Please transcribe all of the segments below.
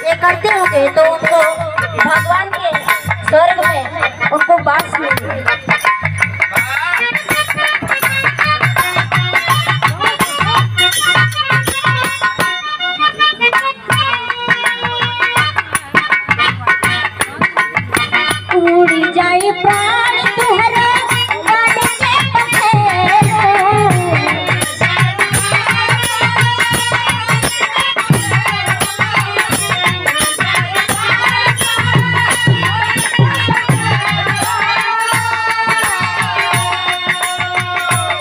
ये करते होंगे तो उनको भगवान के स्वर्ग में उनको वास मिलेगी। उड़ जाए प्राण तुहरा गाने के पखेरु,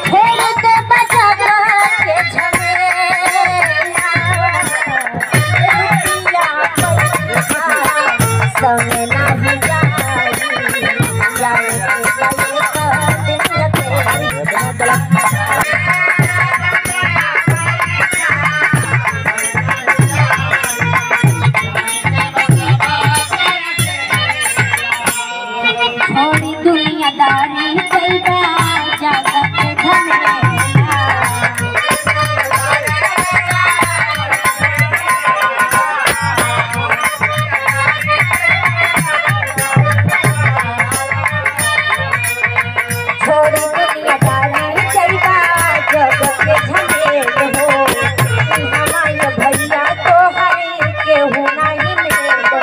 छोड़ दे बजाना के झमेला, रुपया पैसा समय नहीं जाई, जाए कर दिन लगे। छोड़ी दुनियादारी चलबा जगत झमेला, छोड़ी दुनियादारी चलबा जगत झमेल हो, हमारे भैया तो हरे केहू नहीं मेल हो।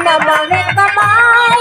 नमवे कमाए